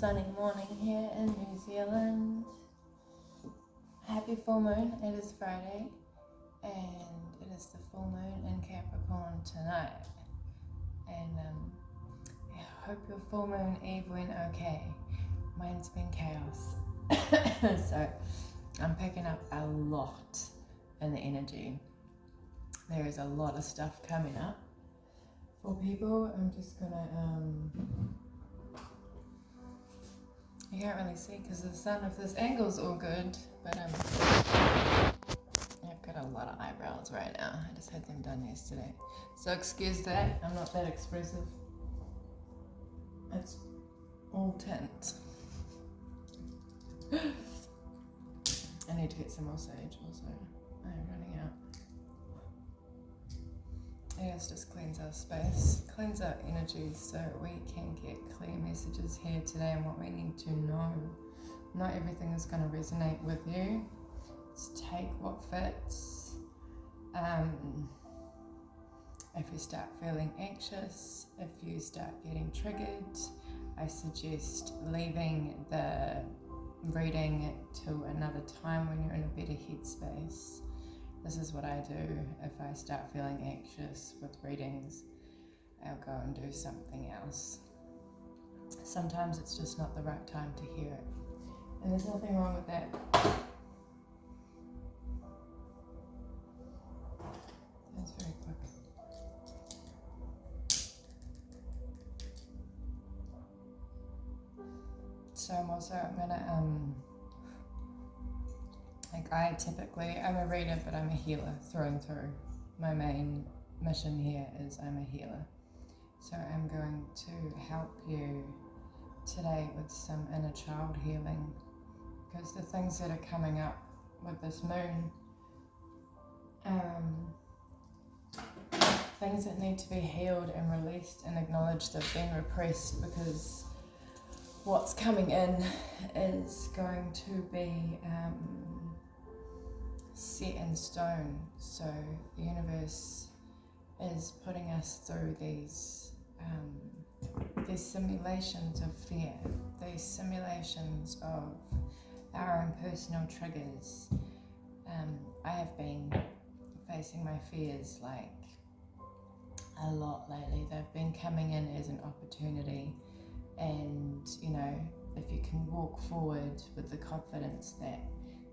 sunny morning here in New Zealand. Happy full moon. It is Friday and it is the full moon in Capricorn tonight. And I hope your full moon eve went okay. Mine's been chaos. So I'm picking up a lot in the energy. There is a lot of stuff coming up for people. I'm just gonna you can't really see because the sun of this angle's all good, but I've got a lot of eyebrows right now. I just had them done yesterday, so excuse that. I'm not that expressive. It's all tint. I need to get some more sage also. I'm running out. Yes, just cleanse our space, cleanse our energy so we can get clear messages here today and what we need to know. Not everything is going to resonate with you. Just take what fits. If you start feeling anxious, if you start getting triggered, I suggest leaving the reading to another time when you're in a better headspace. This is what I do if I start feeling anxious with readings. I'll go and do something else. Sometimes it's just not the right time to hear it. And there's nothing wrong with that. That's very quick. So I'm gonna I'm a reader, but I'm a healer through and through. My main mission here is I'm a healer. So I'm going to help you today with some inner child healing, because the things that are coming up with this moon, things that need to be healed and released and acknowledged have been repressed, because what's coming in is going to be set in stone. So the universe is putting us through these simulations of fear, these simulations of our own personal triggers. I have been facing my fears like a lot lately. They've been coming in as an opportunity, and you know, if you can walk forward with the confidence that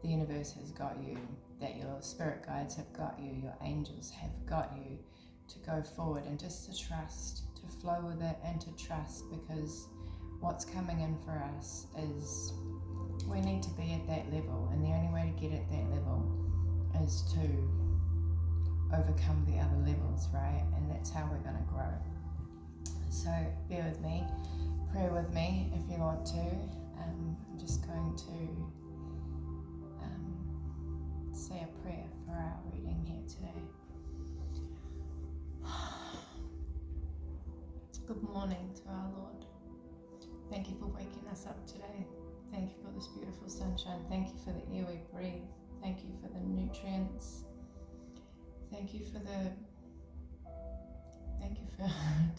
the universe has got you, that your spirit guides have got you, your angels have got you, to go forward and just to trust, to flow with it and to trust, because what's coming in for us is we need to be at that level, and the only way to get at that level is to overcome the other levels, right? And that's how we're going to grow. So bear with me, pray with me if you want to. I'm just going to say a prayer for our reading here today. Good morning to our Lord. Thank you for waking us up today. Thank you for this beautiful sunshine. Thank you for the air we breathe. Thank you for the nutrients. Thank you for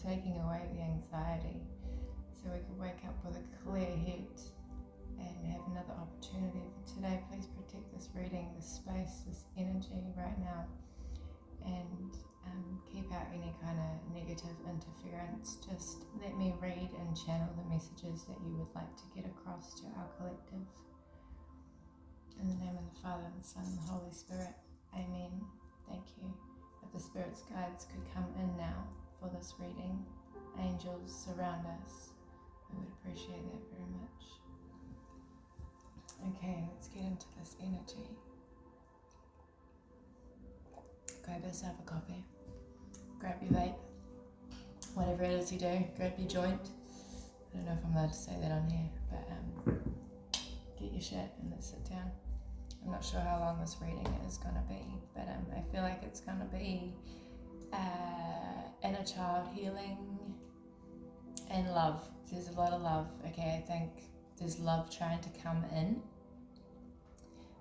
taking away the anxiety, so we can wake up with a clear head and have another opportunity for today. Please protect this reading, this space, this energy right now, and keep out any kind of negative interference. Just let me read and channel the messages that you would like to get across to our collective. In the name of the Father, and the Son, and the Holy Spirit. Amen. Thank you. If the Spirit's guides could come in now for this reading, angels surround us. We would appreciate that very much. Okay, let's get into this energy. Grab yourself a coffee. Grab your vape. Whatever it is you do, grab your joint. I don't know if I'm allowed to say that on here, but get your shit and let's sit down. I'm not sure how long this reading is going to be, but I feel like it's going to be inner child healing and love. There's a lot of love, okay? I think there's love trying to come in.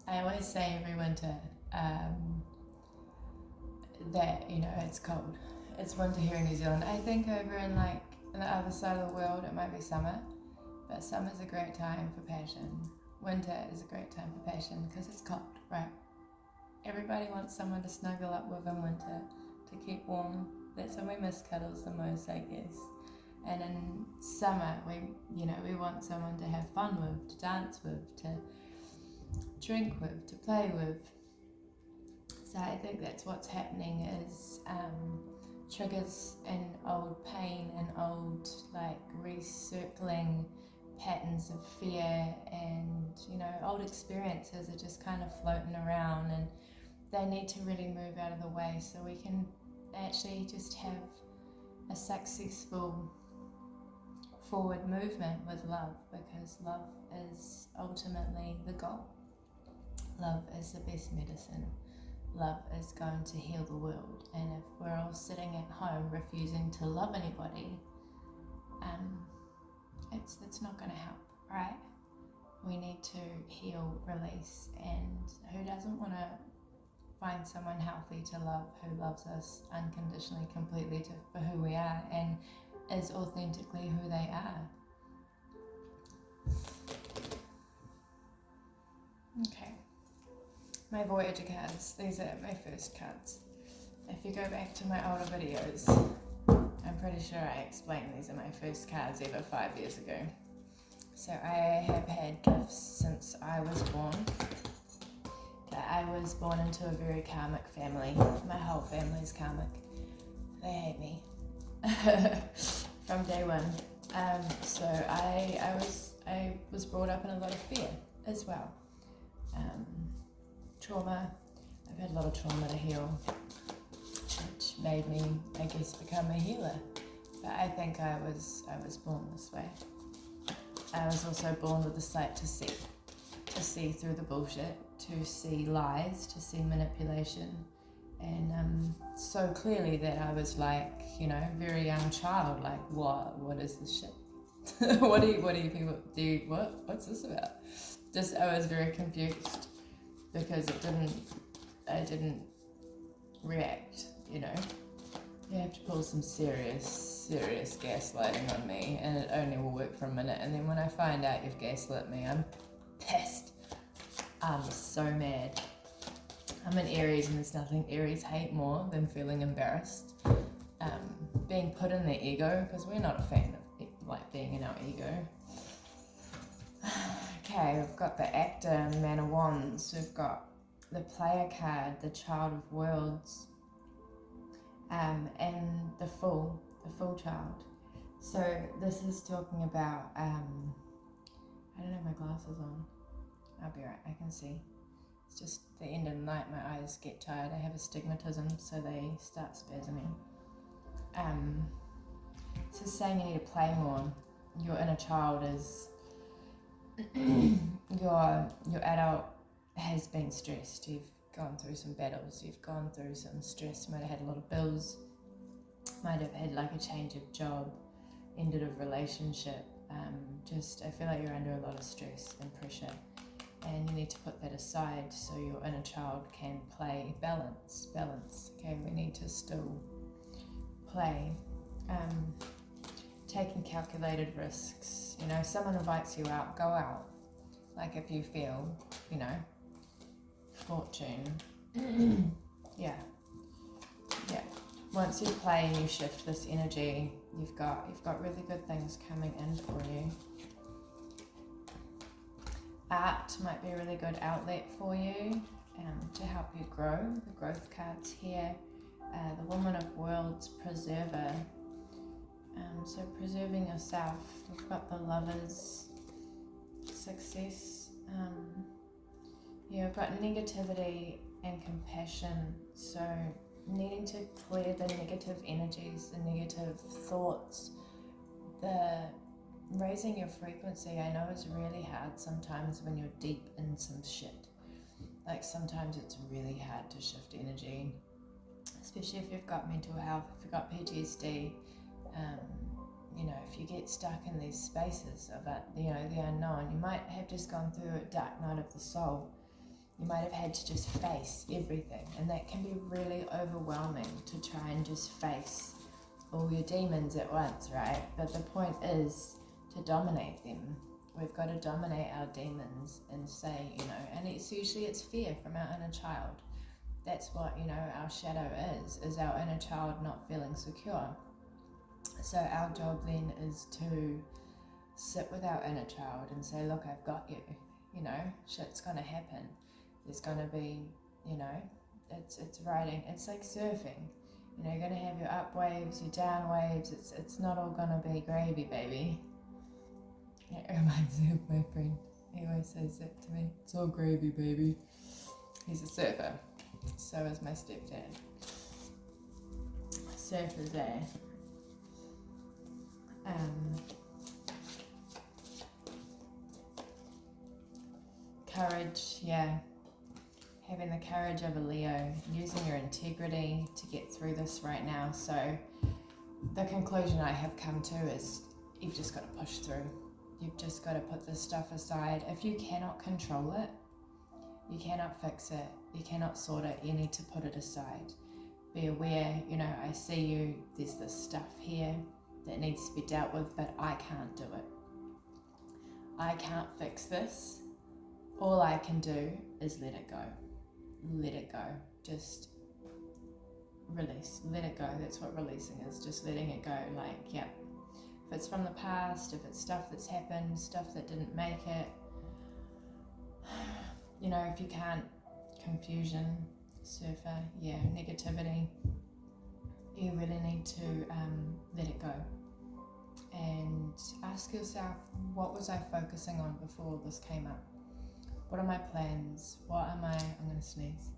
I always say every winter that, you know, it's cold. It's winter here in New Zealand. I think over in like on the other side of the world it might be summer, But summer's a great time for passion. Winter is a great time for passion because it's cold, right? Everybody wants someone to snuggle up with in winter, to keep warm. That's when we miss cuddles the most, I guess. And in summer, we want someone to have fun with, to dance with, to drink with, to play with. So I think that's what's happening is triggers and old pain and old recircling patterns of fear and old experiences are just kind of floating around, and they need to really move out of the way so we can actually just have a successful forward movement with love, because love is ultimately the goal. Love is the best medicine. Love is going to heal the world, and if we're all sitting at home refusing to love anybody, it's not going to help, right? We need to heal, release, and who doesn't want to find someone healthy to love, who loves us unconditionally, completely for who we are and is authentically who they are. Okay, my Voyager cards, these are my first cards. If you go back to my older videos, I'm pretty sure I explained these are my first cards ever 5 years ago. So I have had gifts since I was born. I was born into a very karmic family. My whole family's karmic. They hate me from day one. So I was brought up in a lot of fear as well. Trauma. I've had a lot of trauma to heal, which made me, I guess, become a healer. But I think I was born this way. I was also born with a sight to see through the bullshit, to see lies, to see manipulation, and so clearly that I was very young child, what is this shit? what do you people do? What's this about? Just I was very confused because I didn't react. You have to pull some serious gaslighting on me, and it only will work for a minute. And then when I find out you've gaslit me, I'm pissed. I'm so mad. I'm an Aries, and there's nothing Aries hate more than feeling embarrassed, being put in their ego, because we're not a fan of being in our ego. Okay, we've got the Actor, Man of Wands. We've got the Player card, the Child of Worlds, and the Fool Child. So this is talking about I don't have my glasses on. I'll be right, I can see. It's just the end of the night, my eyes get tired. I have astigmatism, so they start spasming. So saying you need to play more. Your inner child is, your adult has been stressed. You've gone through some battles, you've gone through some stress, you might have had a lot of bills, might have had a change of job, ended a relationship. I feel like you're under a lot of stress and pressure, and you need to put that aside so your inner child can play. Balance. Okay, we need to still play. Taking calculated risks. Someone invites you out, go out. If you feel, fortune. yeah. Once you play and you shift this energy, you've got really good things coming in for you. Art might be a really good outlet for you to help you grow. The growth cards here. The Woman of Worlds, Preserver. So preserving yourself. We've got the Lovers, Success. We've got negativity and compassion. So needing to clear the negative energies, the negative thoughts, the raising your frequency. I know it's really hard sometimes when you're deep in some shit. Sometimes it's really hard to shift energy, especially if you've got mental health, if you've got PTSD. If you get stuck in these spaces of it, the unknown, you might have just gone through a dark night of the soul. You might have had to just face everything, and that can be really overwhelming to try and just face all your demons at once, right? But the point is to dominate them. We've got to dominate our demons and say, you know, and it's fear from our inner child. That's what, you know, our shadow is our inner child not feeling secure. So our job then is to sit with our inner child and say, look, I've got you, you know, shit's gonna happen. There's gonna be, you know, it's riding, it's like surfing. You know, you're gonna have your up waves, your down waves, it's not all gonna be gravy, baby. It reminds me of my friend. He always says that to me. It's all gravy, baby. He's a surfer. So is my stepdad. Surfers, eh? Courage, yeah. Having the courage of a Leo, using your integrity to get through this right now. So the conclusion I have come to is you've just got to push through. You've just got to put this stuff aside. If you cannot control it, you cannot fix it, you cannot sort it, you need to put it aside. Be aware, you know, I see you, there's this stuff here that needs to be dealt with, but I can't do it. I can't fix this. All I can do is let it go. Let it go. Just release. Let it go. That's what releasing is. Just letting it go. Like, yeah. If it's from the past, if it's stuff that's happened, stuff that didn't make it, you know, if you can't, confusion, surfer, yeah, negativity, you really need to let it go. And ask yourself, what was I focusing on before this came up? What are my plans? I'm going to sneeze.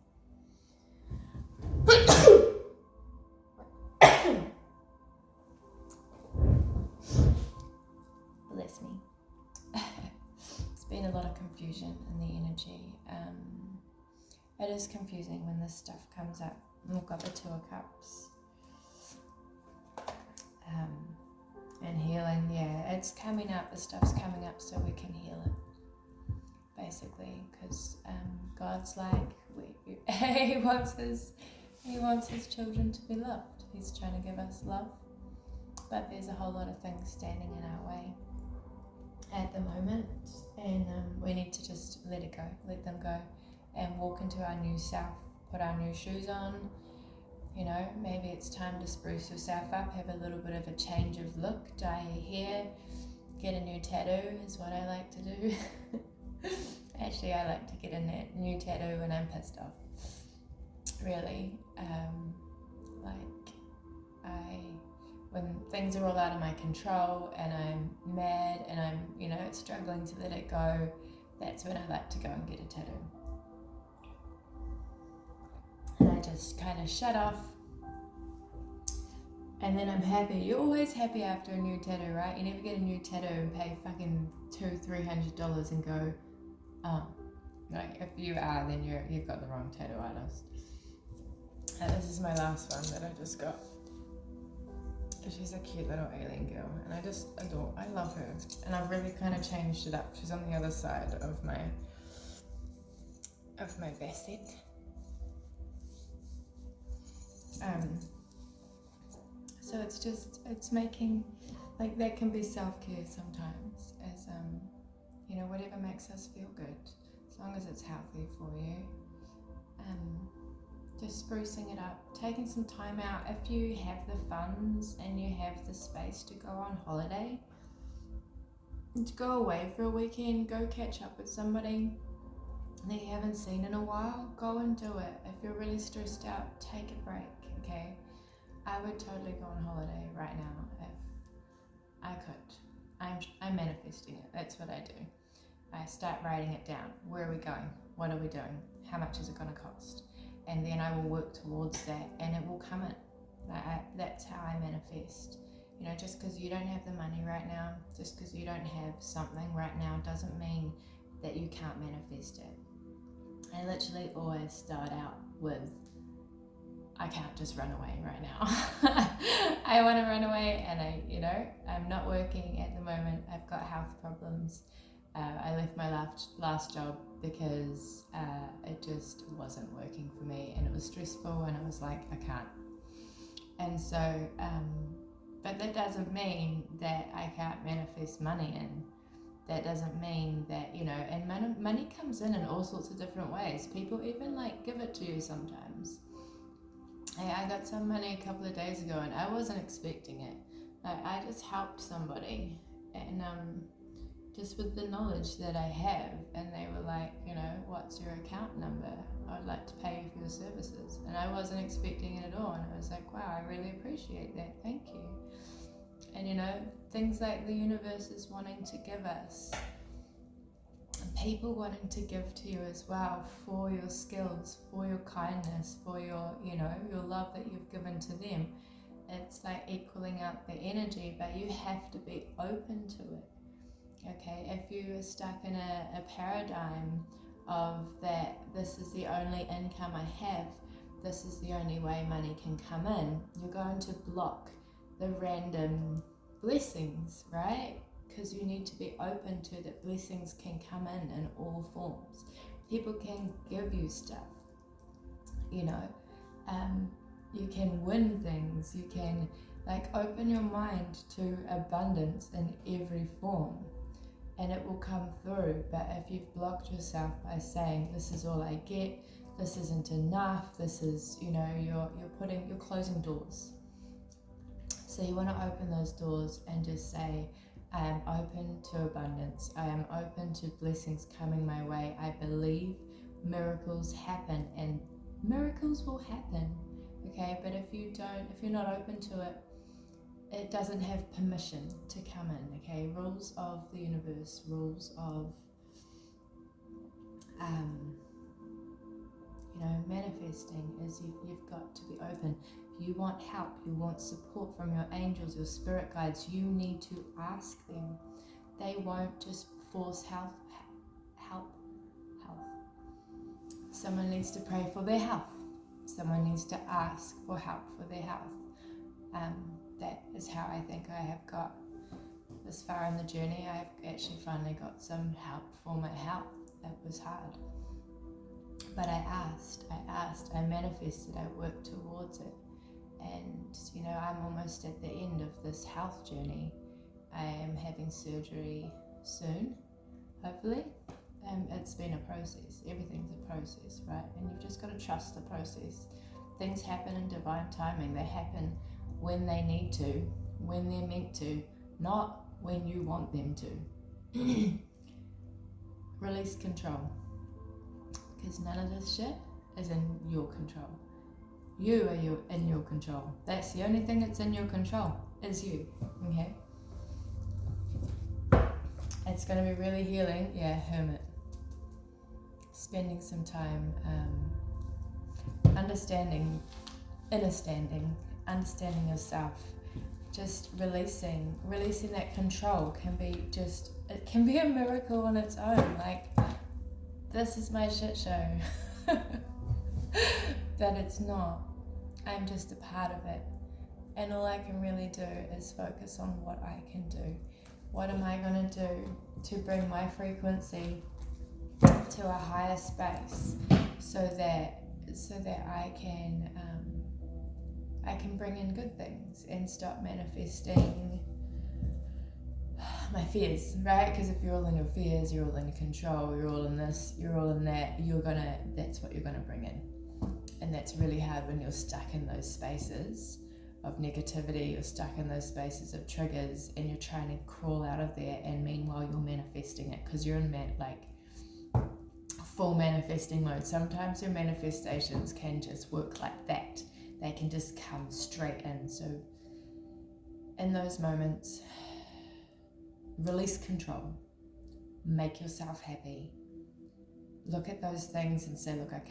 Bless me. It's been a lot of confusion in the energy. It is confusing when this stuff comes up. We've got the Two of Cups. And healing, yeah, it's coming up, the stuff's coming up so we can heal it. Basically, because God's like, he wants his children to be loved. He's trying to give us love, but there's a whole lot of things standing in our way at the moment, and we need to just let it go, let them go, and walk into our new self, put our new shoes on. You know, maybe it's time to spruce yourself up, have a little bit of a change of look, dye your hair, get a new tattoo is what I like to do. Actually, I like to get a new tattoo when I'm pissed off. Really, when things are all out of my control and I'm mad and I'm, you know, struggling to let it go, that's when I like to go and get a tattoo. And I just kind of shut off. And then I'm happy. You're always happy after a new tattoo, right? You never get a new tattoo and pay fucking $200-300 and go, oh. Like, if you are, then you've got the wrong tattoo artist. And this is my last one that I just got. She's a cute little alien girl, and I love her. And I've really kind of changed it up. She's on the other side of my basket. So it's making, like, that can be self-care sometimes, as you know, whatever makes us feel good, as long as it's healthy for you. Just sprucing it up, taking some time out. If you have the funds and you have the space to go on holiday, to go away for a weekend, go catch up with somebody that you haven't seen in a while, go and do it. If you're really stressed out, take a break, okay? I would totally go on holiday right now if I could. I'm manifesting it. That's what I do. I start writing it down. Where are we going? What are we doing? How much is it going to cost? And then I will work towards that, and it will come in. That's how I manifest. You know, just because you don't have the money right now, just because you don't have something right now, doesn't mean that you can't manifest it. I literally always start out with, I can't just run away right now. I want to run away, and I'm not working at the moment. I've got health problems. I left my last job because it just wasn't working for me, and it was stressful, and I was like, I can't. And so But that doesn't mean that I can't manifest money in. That doesn't mean that, and money comes in all sorts of different ways. People even give it to you sometimes. Hey, I got some money a couple of days ago and I wasn't expecting it. I just helped somebody, and just with the knowledge that I have, and they were like, what's your account number? I'd like to pay you for your services. And I wasn't expecting it at all, and I was like, wow, I really appreciate that, thank you. And things like the universe is wanting to give us, people wanting to give to you as well, for your skills, for your kindness, for your your love that you've given to them. It's like equaling out the energy, but you have to be open to it. Okay, if you are stuck in a paradigm of that, this is the only income I have, this is the only way money can come in, you're going to block the random blessings, right? Because you need to be open to that blessings can come in all forms. People can give you stuff, you can win things, you can open your mind to abundance in every form, and it will come through. But if you've blocked yourself by saying, this is all I get, this isn't enough, this is, you're closing doors. So you want to open those doors and just say, I am open to abundance. I am open to blessings coming my way. I believe miracles happen, and miracles will happen. Okay, but if you're not open to it, it doesn't have permission to come in. Okay, rules of the universe, rules of manifesting is you've got to be open. If you want help, you want support from your angels, your spirit guides, you need to ask them. They won't just force help. Someone needs to pray for their health. Someone needs to ask for help for their health. That is how I think I have got this far in the journey. I've actually finally got some help for my health. It was hard. But I asked, I manifested, I worked towards it. And, I'm almost at the end of this health journey. I am having surgery soon, hopefully. It's been a process. Everything's a process, right? And you've just got to trust the process. Things happen in divine timing. They happen when they need to, when they're meant to, not when you want them to. Release control. Because none of this shit is in your control. You are in your control. That's the only thing that's in your control, is you. Okay? It's going to be really healing. Yeah, hermit. Spending some time understanding yourself. Just releasing that control it can be a miracle on its own. This is my shit show. But it's not. I'm just a part of it. And all I can really do is focus on what I can do. What am I going to do to bring my frequency to a higher space so that I can bring in good things and stop manifesting my fears, right? Because if you're all in your fears, you're all in control, you're all in this, you're all in that, that's what you're gonna bring in. And that's really hard when you're stuck in those spaces of negativity, you're stuck in those spaces of triggers, and you're trying to crawl out of there, and meanwhile you're manifesting it because you're in full manifesting mode. Sometimes your manifestations can just work like that. They can just come straight in. So in those moments, release control. Make yourself happy. Look at those things and say, look, I'm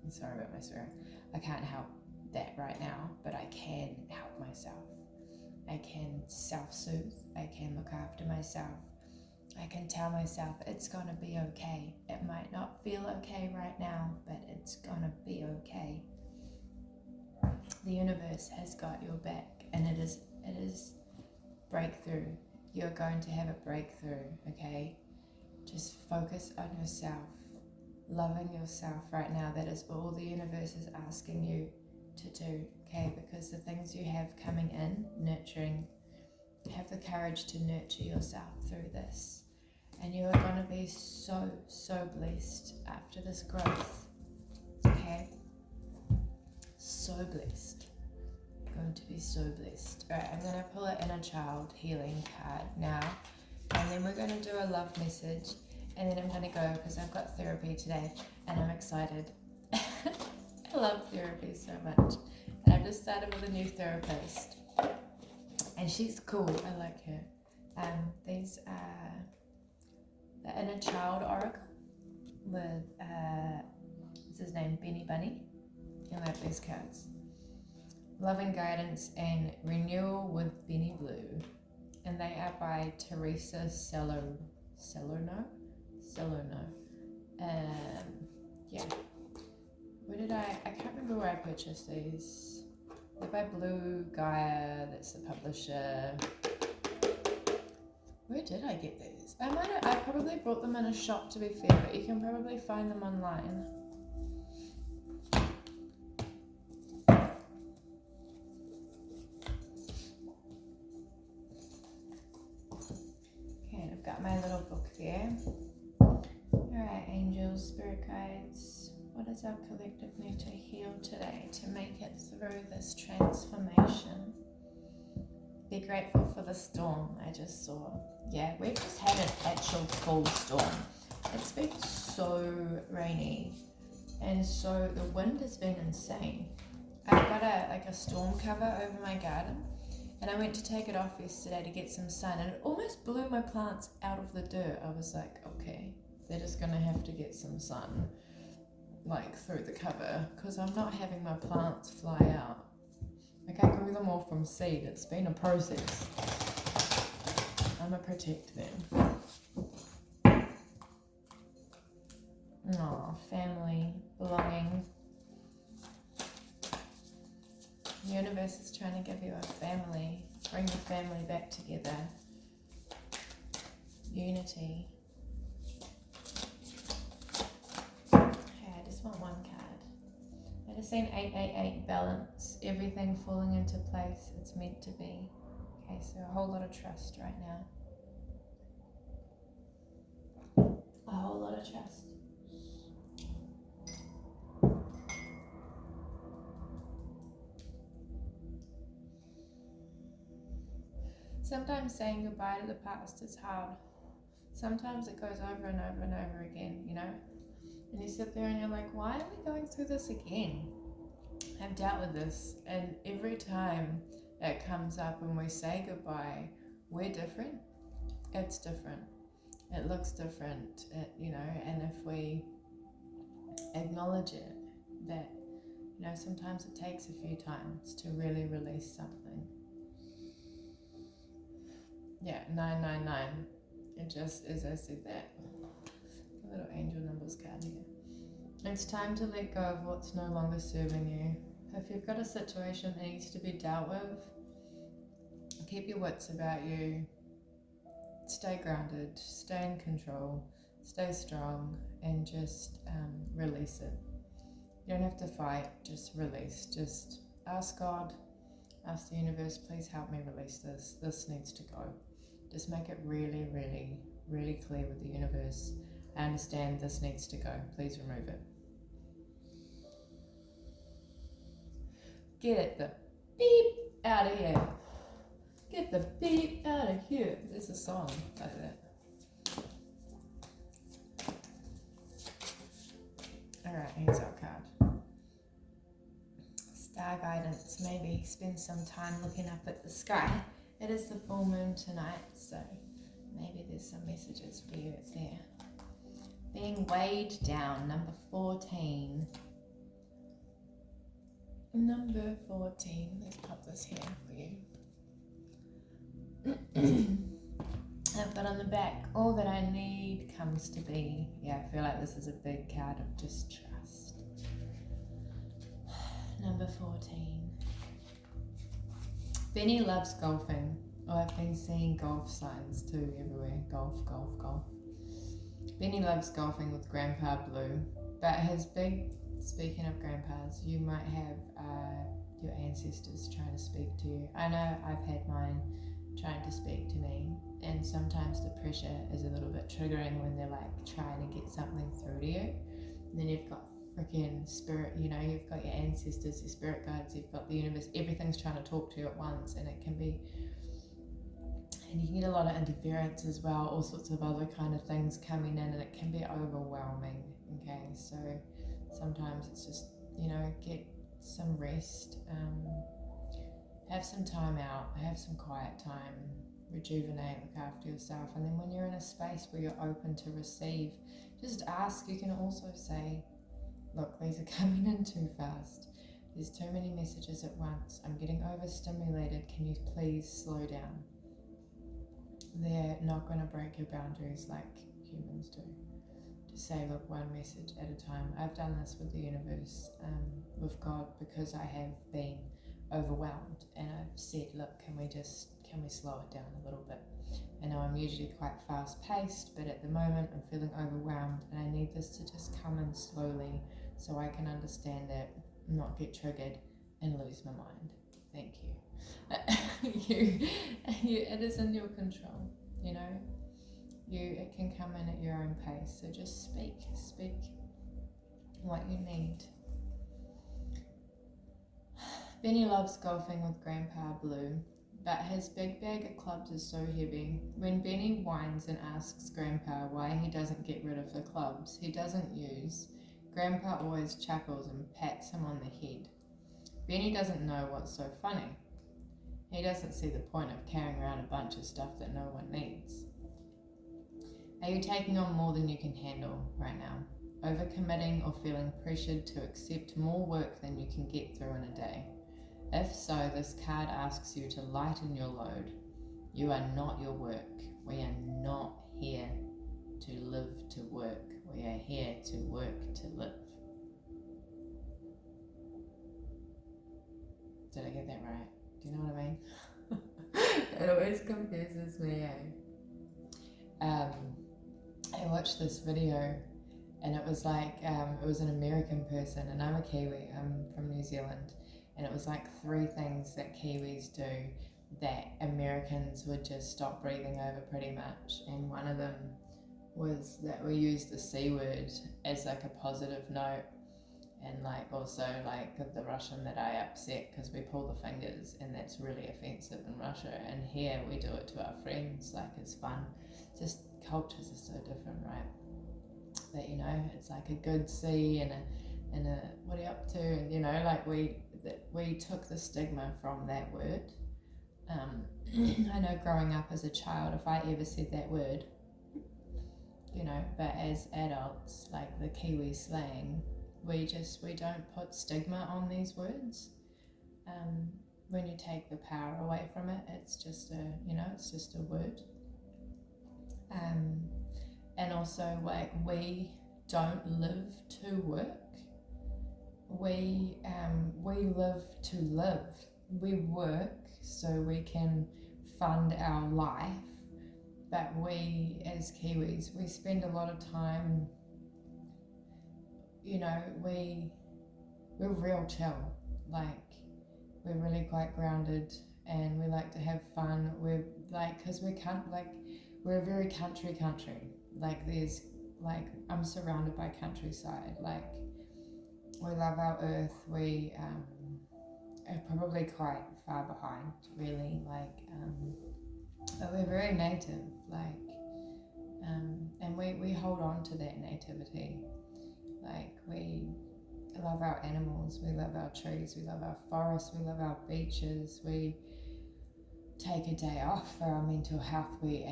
sorry about my swearing. I can't help that right now, but I can help myself. I can self-soothe. I can look after myself. I can tell myself it's gonna be okay. It might not feel okay right now, but it's gonna be okay. The universe has got your back, and it is breakthrough. You're going to have a breakthrough, okay? Just focus on yourself, loving yourself right now. That is all the universe is asking you to do, okay? Because the things you have coming in, nurturing, have the courage to nurture yourself through this. And you are going to be so, so blessed after this growth, okay? So blessed. Going to be so blessed. Alright, I'm going to pull an inner child healing card now, and then we're going to do a love message, and then I'm going to go because I've got therapy today and I'm excited. I love therapy so much, and I've just started with a new therapist and she's cool. I like her. These are the inner child oracle with what's his name, Benny Bunny. I love these cards. Loving Guidance and Renewal with Benny Blue, and they are by Teresa Salerno. Yeah. Where did I can't remember where I purchased these. They're by Blue Gaia, that's the publisher. Where did I get these? I probably bought them in a shop, to be fair, but you can probably find them online. Okay, I've got my little book there. Alright, angels, spirit guides, what does our collective need to heal today to make it through this transformation? Be grateful for the storm I just saw. Yeah, we've just had an actual full storm. It's been so rainy, and so the wind has been insane. I've got a storm cover over my garden, and I went to take it off yesterday to get some sun, and it almost blew my plants out of the dirt. I was like, okay, they're just gonna have to get some sun, like through the cover, because I'm not having my plants fly out. Like, I grew them all from seed. It's been a process. I'm gonna protect them. Oh, family, belonging. The universe is trying to give you a family. Bring your family back together. Unity. Okay, I just want one card. I just seen 888 balance. Everything falling into place it's meant to be. Okay, so a whole lot of trust right now. A whole lot of trust. Sometimes saying goodbye to the past is hard. Sometimes it goes over and over and over again, you know? And you sit there and you're like, why are we going through this again? I've dealt with this, and every time it comes up and we say goodbye, we're different. It's different. It looks different, you know, and if we acknowledge it, that, you know, sometimes it takes a few times to really release something. Yeah, 999. It just, as I said that, a little angel numbers card here. It's time to let go of what's no longer serving you. If you've got a situation that needs to be dealt with, keep your wits about you. Stay grounded, stay in control, stay strong, and just release it. You don't have to fight, just release. Just ask God, ask the universe, please help me release this. This needs to go. Just make it really, really, really clear with the universe. I understand this needs to go. Please remove it. Get the beep out of here. Get the beep out of here. There's a song like that. Alright, here's our card. Star guidance. Maybe spend some time looking up at the sky. It is the full moon tonight, so maybe there's some messages for you there. Being weighed down, number 14. Number 14. Let's pop this here for you. I've got on the back, all that I need comes to be. Yeah, I feel like this is a big card of just trust. Number 14. Benny loves golfing. Oh, I've been seeing golf signs too everywhere. Golf, golf, golf. Benny loves golfing with Grandpa Blue, but his big speaking of grandpas, you might have your ancestors trying to speak to you. I know I've had mine trying to speak to me, and sometimes the pressure is a little bit triggering when they're like trying to get something through to you. And then you've got freaking spirit, you know, you've got your ancestors, your spirit guides, you've got the universe, everything's trying to talk to you at once, and it can be, and you can get a lot of interference as well, all sorts of other kind of things coming in, and it can be overwhelming. Okay, so sometimes it's just, you know, get some rest, have some time out, have some quiet time, rejuvenate, look after yourself. And then when you're in a space where you're open to receive, just ask. You can also say, look, these are coming in too fast, there's too many messages at once, I'm getting overstimulated, can you please slow down? They're not going to break your boundaries like humans do. Just say, look, one message at a time. I've done this with the universe, with God, because I have been overwhelmed, and I've said, look, can we slow it down a little bit? I know I'm usually quite fast paced, but at the moment I'm feeling overwhelmed, and I need this to just come in slowly so I can understand it, not get triggered and lose my mind. Thank you. It is in your control, you know. It can come in at your own pace. So just speak what you need. Benny loves golfing with Grandpa Blue, but his big bag of clubs is so heavy. When Benny whines and asks Grandpa why he doesn't get rid of the clubs he doesn't use, Grandpa always chuckles and pats him on the head. Benny doesn't know what's so funny. He doesn't see the point of carrying around a bunch of stuff that no one needs. Are you taking on more than you can handle right now? Overcommitting or feeling pressured to accept more work than you can get through in a day? If so, this card asks you to lighten your load. You are not your work. We are not here to live to work. We are here to work to live. Did I get that right? Do you know what I mean? It always confuses me, I watched this video, and it was like, it was an American person, and I'm a Kiwi, I'm from New Zealand, and it was like 3 things that Kiwis do that Americans would just stop breathing over pretty much, and one of them was that we use the C word as like a positive note, and like also like the Russian that I upset because we pull the fingers, and that's really offensive in Russia, and here we do it to our friends, like it's fun. Just cultures are so different, right? That, you know, it's like a good C and a what are you up to, and you know, like we took the stigma from that word. I know growing up as a child, if I ever said that word, you know, but as adults, like the Kiwi slang, we don't put stigma on these words. When you take the power away from it, it's just a word. And also, like, we don't live to work. We live to live. We work so we can fund our life, but we as Kiwis, we spend a lot of time, you know, we're real chill, like we're really quite grounded, and we like to have fun. We're like, because we can't, like, we're a very country, like there's, like, I'm surrounded by countryside, like we love our earth. We are probably quite far behind, really, like, but we're very native, like, and we hold on to that nativity. Like, we love our animals, we love our trees, we love our forests, we love our beaches. We take a day off for our mental health. We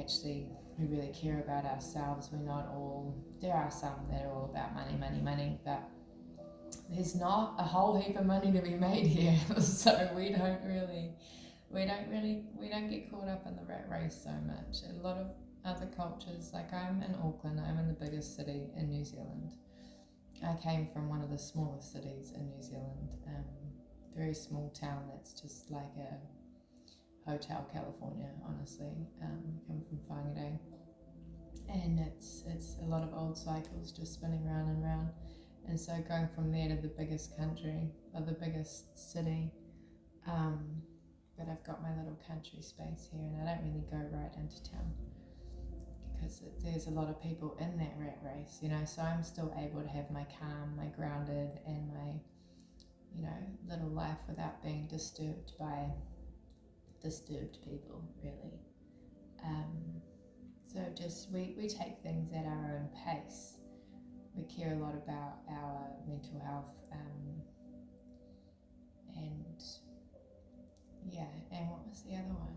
really care about ourselves. We're not all, there are some that are all about money, but there's not a whole heap of money to be made here. So we don't get caught up in the rat race so much. A lot of other cultures, like I'm in Auckland, I'm in the biggest city in New Zealand. I came from one of the smallest cities in New Zealand, very small town that's just like a Hotel California, honestly. Come from Whangarei, and it's a lot of old cycles just spinning round and round. And so going from there to the biggest country, or the biggest city, but I've got my little country space here, and I don't really go right into town because there's a lot of people in that rat race, you know, so I'm still able to have my calm, my grounded, and my, you know, little life without being disturbed by disturbed people, really. So just we take things at our own pace. We care a lot about our mental health, and yeah, and what was the other one?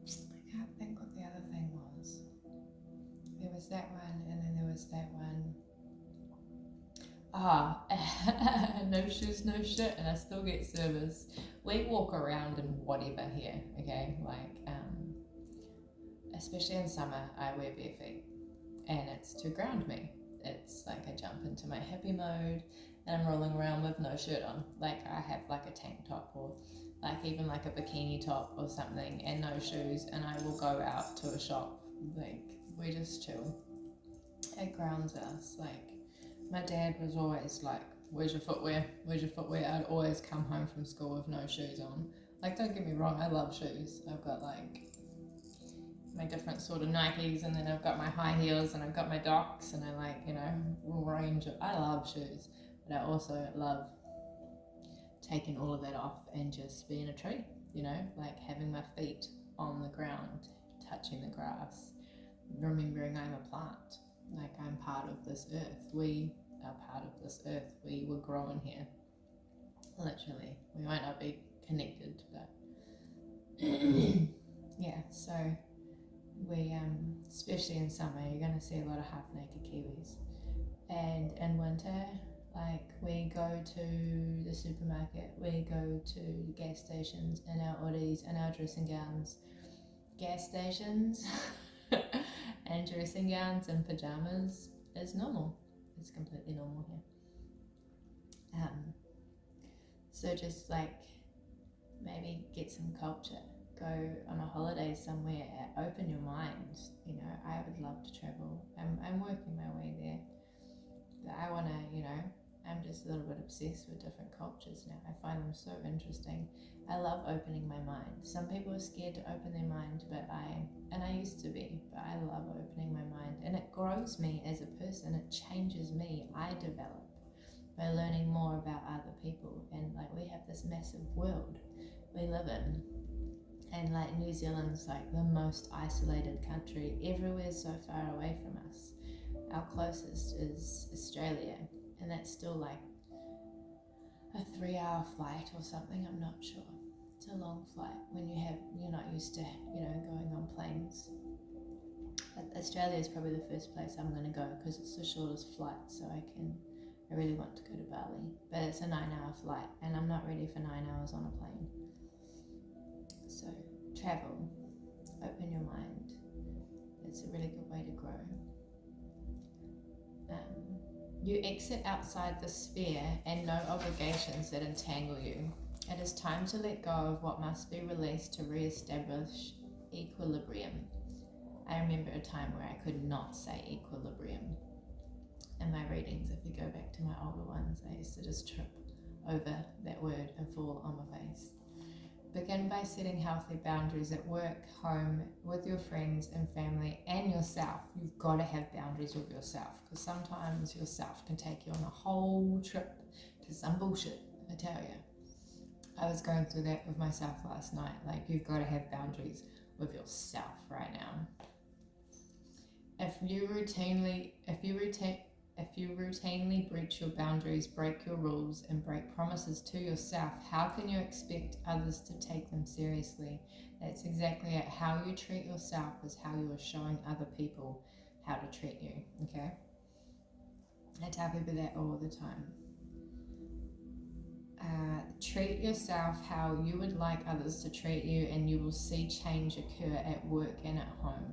I can't think what the other thing was. There was that one, and then there was that one. No shoes, no shit, and I still get service. We walk around in whatever here, okay? Like, especially in summer, I wear bare feet, and it's to ground me. It's like I jump into my hippie mode, and I'm rolling around with no shirt on. Like I have like a tank top, or like even like a bikini top or something, and no shoes, and I will go out to a shop. Like, we just chill. It grounds us. Like, my dad was always like, where's your footwear? Where's your footwear? I'd always come home from school with no shoes on. Like, don't get me wrong, I love shoes. I've got like my different sort of Nikes, and then I've got my high heels, and I've got my Docs, and I like, you know, range of, I love shoes, but I also love taking all of that off and just being a tree, you know, like having my feet on the ground, touching the grass, remembering I'm a plant, like I'm part of this earth. We are part of this earth. We were growing here, literally. We might not be connected, but yeah, so we, especially in summer, you're going to see a lot of half-naked Kiwis. And in winter, like, we go to the supermarket, we go to the gas stations in our hoodies and our dressing gowns. Gas stations and dressing gowns and pajamas is normal. It's completely normal here. So just like maybe get some culture, go on a holiday somewhere, open your mind. You know, I would love to travel. I'm working my way there, but I want to, you know, I'm just a little bit obsessed with different cultures now. I find them so interesting. I love opening my mind. Some people are scared to open their mind, but I used to be, but I love opening my mind, and it grows me as a person. It changes me. I develop by learning more about other people, and like, we have this massive world we live in, and like New Zealand's like the most isolated country. Everywhere's so far away from us. Our closest is Australia, and that's still like a 3-hour flight or something, I'm not sure. It's a long flight when you're not used to, you know, going on planes. But Australia is probably the first place I'm going to go because it's the shortest flight, so I really want to go to Bali. But it's a 9-hour flight, and I'm not ready for 9 hours on a plane. So travel, open your mind. It's a really good way to grow. You exit outside the sphere and no obligations that entangle you. It is time to let go of what must be released to re-establish equilibrium. I remember a time where I could not say equilibrium. In my readings, if you go back to my older ones, I used to just trip over that word and fall on my face. Begin by setting healthy boundaries at work, home, with your friends and family, and yourself. You've got to have boundaries with yourself, because sometimes yourself can take you on a whole trip to some bullshit, I tell you. I was going through that with myself last night. Like, you've got to have boundaries with yourself right now. If you routinely breach your boundaries, break your rules, and break promises to yourself, how can you expect others to take them seriously? That's exactly it. How you treat yourself is how you are showing other people how to treat you, okay? I tell people that all the time. Treat yourself how you would like others to treat you, and you will see change occur at work and at home.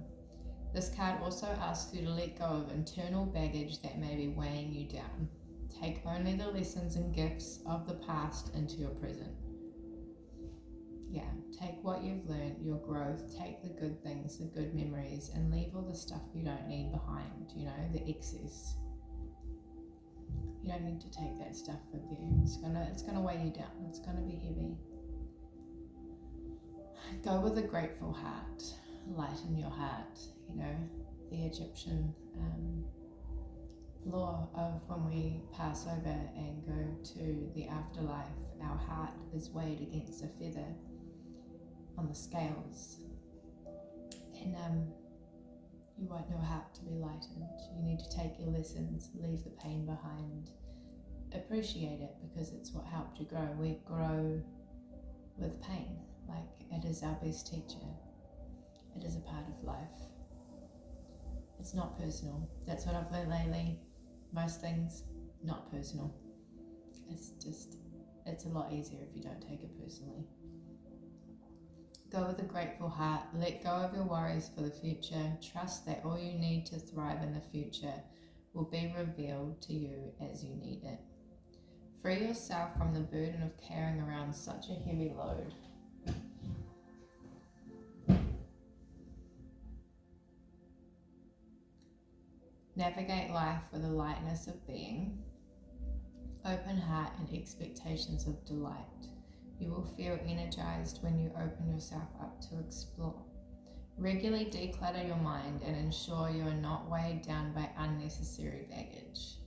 This card also asks you to let go of internal baggage that may be weighing you down. Take only the lessons and gifts of the past into your present. take what you've learned, your growth, take the good things, the good memories, and leave all the stuff you don't need behind, the excess. You don't need to take that stuff with you. It's gonna weigh you down. It's gonna be heavy. Go with a grateful heart. Lighten your heart. The Egyptian law of when we pass over and go to the afterlife, our heart is weighed against a feather on the scales, and you want your heart to be lightened. You need to take your lessons, leave the pain behind, appreciate it, because it's what helped you grow. We grow with pain. It is our best teacher. It is a part of life. It's not personal. That's what I've learned lately. Most things, not personal. It's a lot easier if you don't take it personally. Go with a grateful heart. Let go of your worries for the future. Trust that all you need to thrive in the future will be revealed to you as you need it. Free yourself from the burden of carrying around such a heavy load. Navigate life with a lightness of being, open heart and expectations of delight. You will feel energized when you open yourself up to explore. Regularly declutter your mind and ensure you are not weighed down by unnecessary baggage.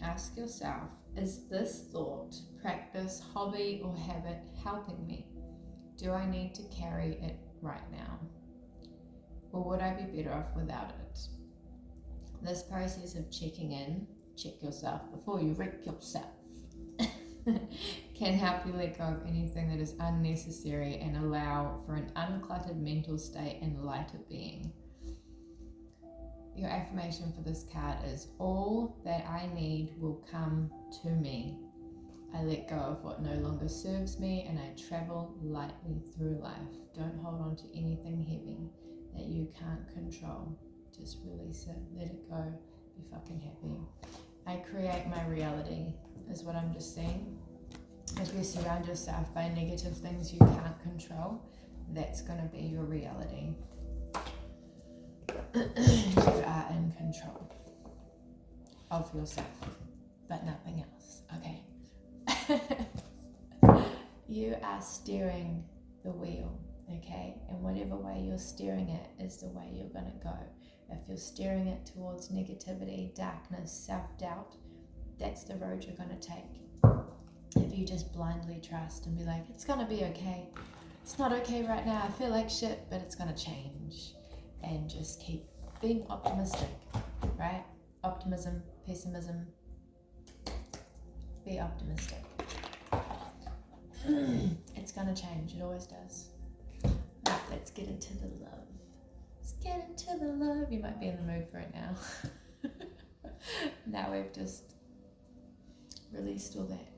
Ask yourself, is this thought, practice, hobby, or habit helping me? Do I need to carry it right now? Or would I be better off without it? This process of checking in, check yourself before you wreck yourself, can help you let go of anything that is unnecessary and allow for an uncluttered mental state and lighter being. Your affirmation for this card is, all that I need will come to me. I let go of what no longer serves me and I travel lightly through life. Don't hold on to anything heavy that you can't control. Just release it, let it go, be fucking happy. I create my reality, is what I'm just saying. If you surround yourself by negative things you can't control, that's going to be your reality. You are in control of yourself, but nothing else, okay? You are steering the wheel, okay? And whatever way you're steering it is the way you're going to go. If you're steering it towards negativity, darkness, self-doubt, that's the road you're going to take. If you just blindly trust and be like, it's going to be okay. It's not okay right now. I feel like shit, but it's going to change. And just keep being optimistic, right? Optimism, pessimism. Be optimistic. It's going to change. It always does. Right, let's get into the love. Let's get into the love. You might be in the mood for it now. Now we've just released all that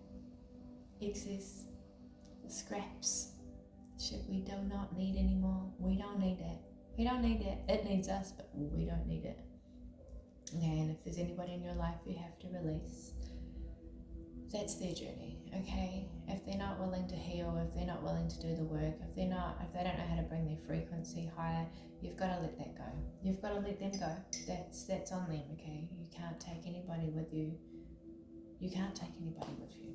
excess, scraps, shit we do not need anymore. We don't need it. We don't need it. It needs us, but we don't need it. Okay, and if there's anybody in your life you have to release, that's their journey, okay? If they're not willing to heal, if they're not willing to do the work, if they don't know how to bring their frequency higher, you've got to let that go. You've got to let them go. That's on them, okay? You can't take anybody with you. You can't take anybody with you.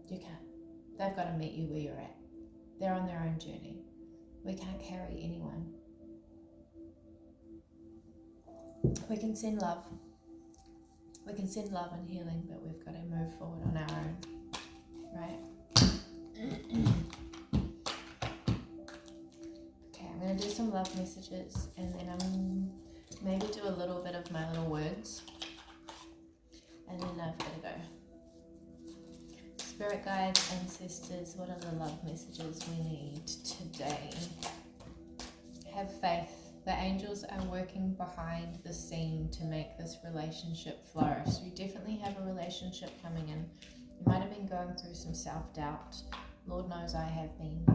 You can't. They've got to meet you where you're at. They're on their own journey. We can't carry anyone. We can send love. We can send love and healing, but we've got to move forward on our own, right? Okay, I'm going to do some love messages, and then I'm maybe do a little bit of my little words, and then I've got to go. Spirit guides, ancestors, what are the love messages we need today? Have faith. The angels are working behind the scene to make this relationship flourish. You definitely have a relationship coming in. You might have been going through some self-doubt. Lord knows I have been.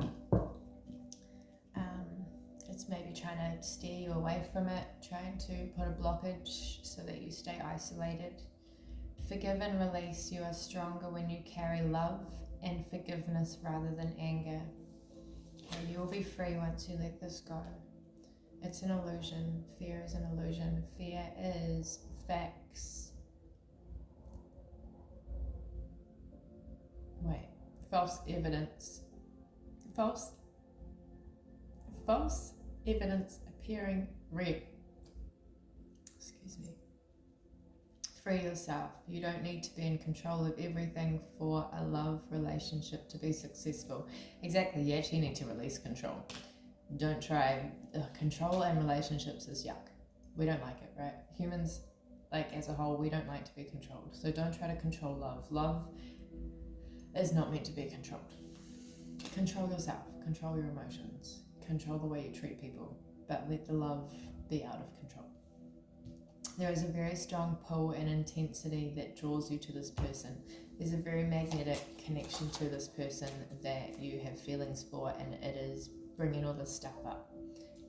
It's maybe trying to steer you away from it, trying to put a blockage so that you stay isolated. Forgive and release. You are stronger when you carry love and forgiveness rather than anger. Okay, you will be free once you let this go. It's an illusion. Fear is an illusion. Fear is facts. Wait, false evidence. False evidence appearing real. Excuse me. Free yourself. You don't need to be in control of everything for a love relationship to be successful. Exactly, you actually need to release control. Don't try. Control and relationships is yuck. We don't like it, right? Humans, like as a whole, we don't like to be controlled. So don't try to control love. Love is not meant to be controlled. Control yourself. Control your emotions. Control the way you treat people. But let the love be out of control. There is a very strong pull and intensity that draws you to this person. There's a very magnetic connection to this person that you have feelings for, and it is bringing all this stuff up.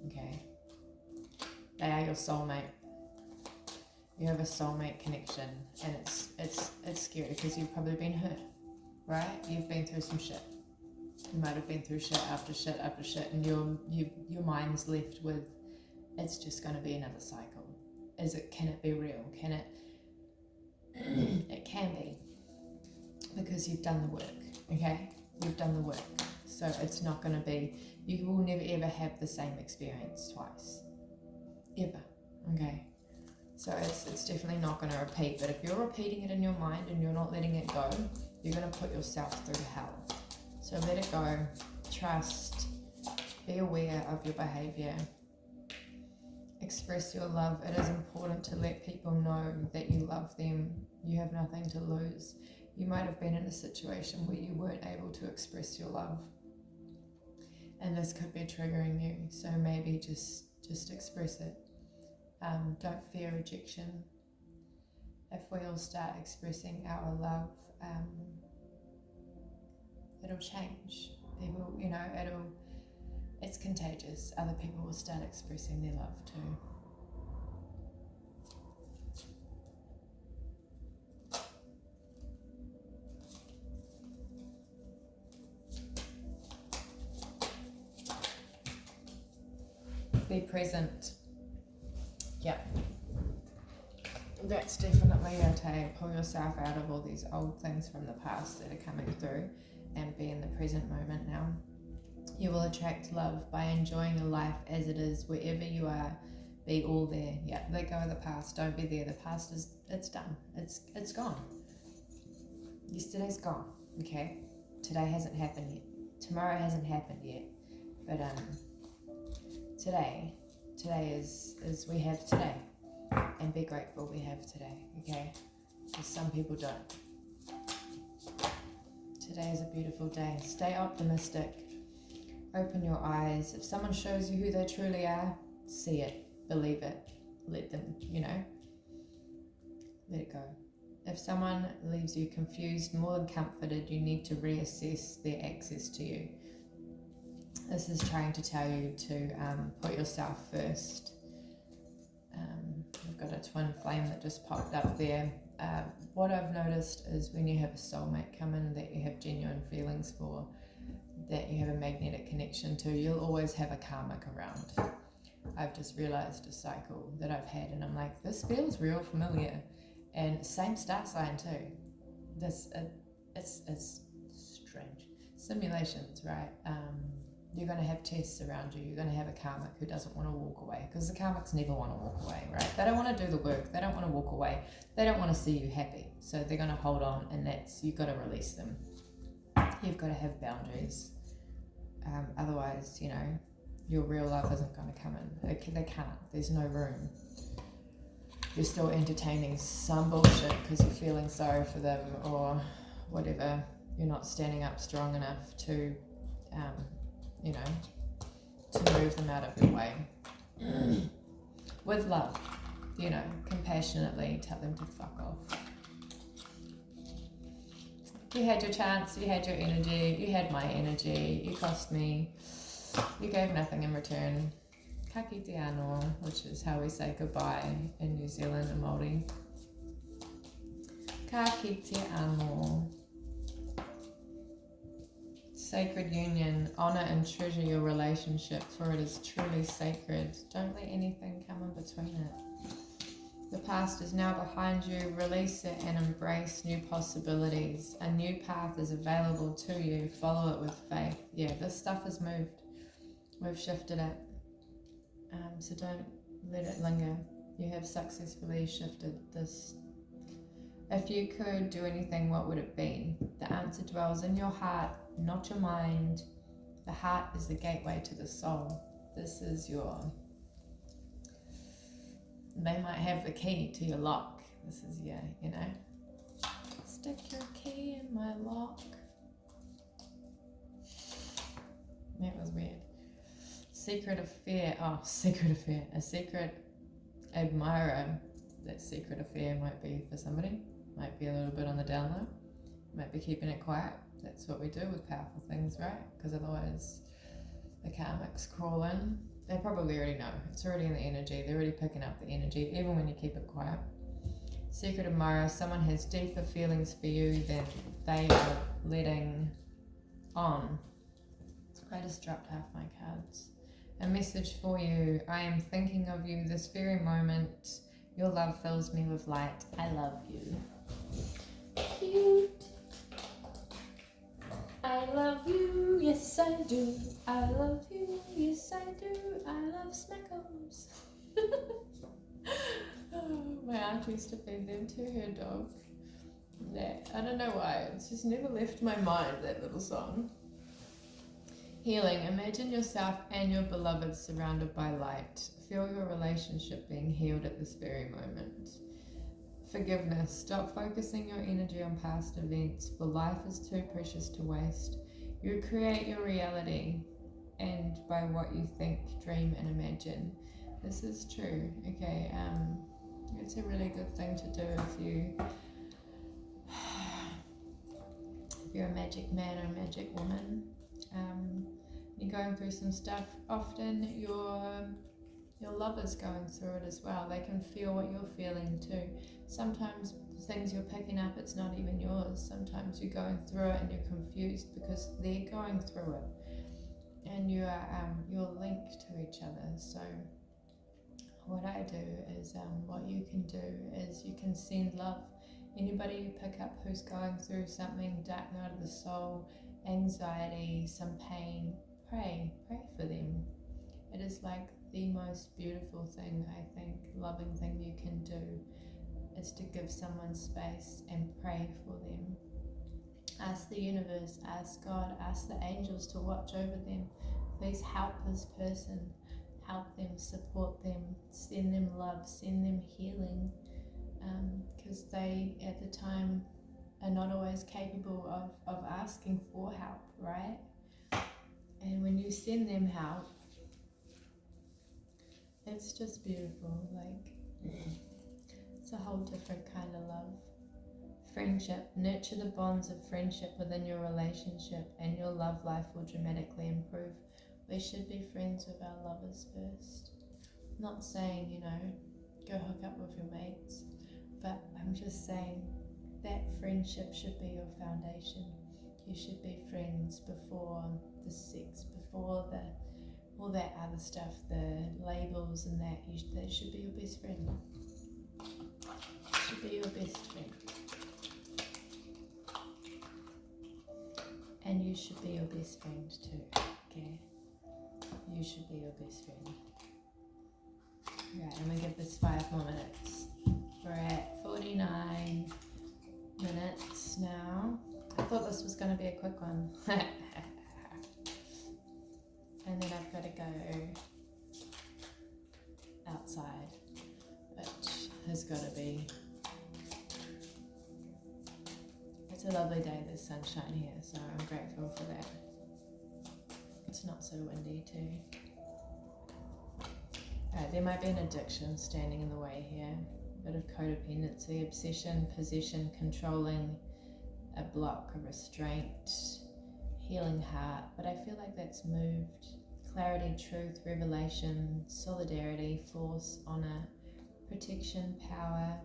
Okay? They are your soulmate. You have a soulmate connection, and it's scary because you've probably been hurt, right? You've been through some shit. You might have been through shit after shit after shit, and your mind's left with, it's just going to be another cycle. Can it be real? Can it? It can be, because you've done the work, okay? You've done the work. So it's not going to be, you will never ever have the same experience twice. Ever, okay? So it's definitely not going to repeat, but if you're repeating it in your mind and you're not letting it go, you're going to put yourself through hell. So let it go, trust, be aware of your behavior. Express your love. It is important to let people know that you love them. You have nothing to lose. You might have been in a situation where you weren't able to express your love, and this could be triggering you. So maybe just express it. Don't fear rejection. If we all start expressing our love, it'll change. People, it's contagious. Other people will start expressing their love too. Be present. Yep. That's definitely okay. Pull yourself out of all these old things from the past that are coming through and be in the present moment now. You will attract love by enjoying your life as it is, wherever you are. Be all there. Yeah, let go of the past. Don't be there. The past it's done. It's gone. Yesterday's gone. Okay. Today hasn't happened yet. Tomorrow hasn't happened yet. But today is we have today, and be grateful we have today. Okay. Because some people don't. Today is a beautiful day. Stay optimistic. Open your eyes. If someone shows you who they truly are, see it, believe it, let them, let it go. If someone leaves you confused, more than comforted, you need to reassess their access to you. This is trying to tell you to put yourself first. We've got a twin flame that just popped up there. What I've noticed is when you have a soulmate come in that you have genuine feelings for, that you have a magnetic connection to, you'll always have a karmic around. I've just realized a cycle that I've had, and I'm like, this feels real familiar. And same star sign too. It's strange. Simulations, right? You're going to have tests around you. You're going to have a karmic who doesn't want to walk away, because the karmics never want to walk away, right? They don't want to do the work. They don't want to walk away. They don't want to see you happy. So they're going to hold on, and you've got to release them. You've got to have boundaries. Otherwise, your real love isn't going to come in. They can't. There's no room. You're still entertaining some bullshit because you're feeling sorry for them or whatever. You're not standing up strong enough to, to move them out of your way. With love, compassionately tell them to fuck off. You had your chance, you had your energy, you had my energy, you cost me, you gave nothing in return. Ka kite anō, which is how we say goodbye in New Zealand and Māori. Ka kite anō. Sacred union, honor and treasure your relationship, for it is truly sacred. Don't let anything come in between it. The past is now behind you. Release it and embrace new possibilities. A new path is available to you. Follow it with faith. Yeah, this stuff has moved. We've shifted it. So don't let it linger. You have successfully shifted this. If you could do anything, what would it be? The answer dwells in your heart, not your mind. The heart is the gateway to the soul. This is your... They might have the key to your lock. This is your, you know. Stick your key in my lock. That was weird. Secret affair. Oh, secret affair. A secret admirer. That secret affair might be for somebody. Might be a little bit on the down low. Might be keeping it quiet. That's what we do with powerful things, right? Because otherwise the karmics crawl in. They probably already know. It's already in the energy. They're already picking up the energy, even when you keep it quiet. Secret admirer. Someone has deeper feelings for you than they are letting on. I just dropped half my cards. A message for you. I am thinking of you this very moment. Your love fills me with light. I love you. Cute. I love you. Yes, I do. I love you. Yes, I do. I love smackles. Oh, my aunt used to feed them to her dog. Yeah, I don't know why. It's just never left my mind, that little song. Healing. Imagine yourself and your beloved surrounded by light. Feel your relationship being healed at this very moment. Forgiveness. Stop focusing your energy on past events, for life is too precious to waste. You create your reality, and by what you think, dream, and imagine. This is true. Okay, it's a really good thing to do if you're a magic man or a magic woman. You're going through some stuff. Often your lover's going through it as well. They can feel what you're feeling too. Sometimes the things you're picking up, it's not even yours. Sometimes you're going through it and you're confused because they're going through it, and you're linked to each other. So what I do is, what you can do is you can send love. Anybody you pick up who's going through something, dark night of the soul, anxiety, some pain, pray for them. It is like the most beautiful thing, I think, loving thing you can do, is to give someone space and pray for them. Ask the universe, ask God, ask the angels to watch over them. Please help this person, help them, support them, send them love, send them healing, because they at the time are not always capable of asking for help, right? And when you send them help, it's just beautiful. Like, it's a whole different kind of love. Friendship. Nurture the bonds of friendship within your relationship, and your love life will dramatically improve. We should be friends with our lovers first. I'm not saying, go hook up with your mates, but I'm just saying that friendship should be your foundation. You should be friends before the sex, before all that other stuff, the labels and that. They should be your best friend. Should be your best friend. And you should be your best friend too, okay? You should be your best friend. Right, I'm gonna give this 5 more minutes. We're at 49 minutes now. I thought this was gonna be a quick one. And then I've got to go outside, which has got to be... It's a lovely day, there's sunshine here, so I'm grateful for that. It's not so windy too. Alright, there might be an addiction standing in the way here. A bit of codependency, obsession, possession, controlling, a block, a restraint, healing heart, but I feel like that's moved. Clarity, truth, revelation, solidarity, force, honor, protection, power,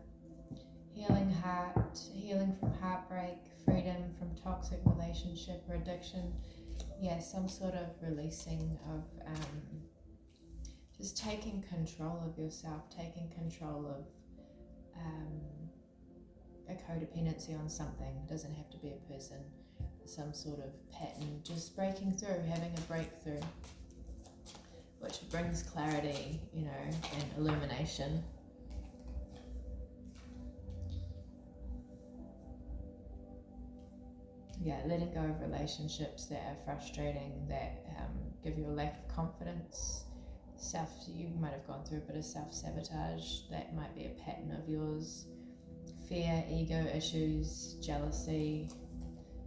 healing heart, healing from heartbreak, freedom from toxic relationship or addiction, some sort of releasing of just taking control of yourself, taking control of a codependency on something. It doesn't have to be a person, some sort of pattern, just breaking through, having a breakthrough, which brings clarity, you know, and illumination. Yeah, letting go of relationships that are frustrating, that give you a lack of confidence. You might have gone through a bit of self-sabotage. That might be a pattern of yours. Fear, ego issues, jealousy.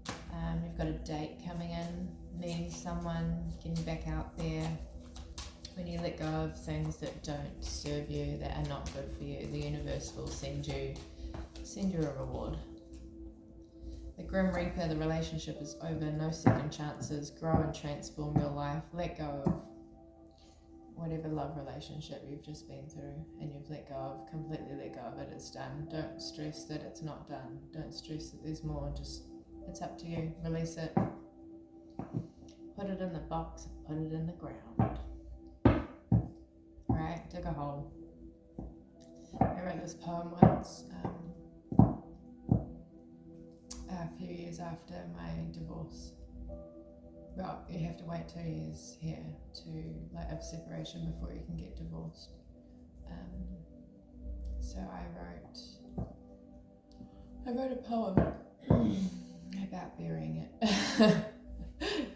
You've got a date coming in, meeting someone, getting back out there. When you let go of things that don't serve you, that are not good for you, the universe will send you a reward. The Grim Reaper, the relationship is over, no second chances. Grow and transform your life. Let go of whatever love relationship you've just been through and you've let go of, completely let go of it. It's done. Don't stress that it's not done. Don't stress that there's more. Just, it's up to you. Release it. Put it in the box, put it in the ground. Right? Dig a hole. I wrote this poem once, a few years after my divorce. Well, you have to wait 2 years here of separation before you can get divorced. So I wrote a poem about burying it.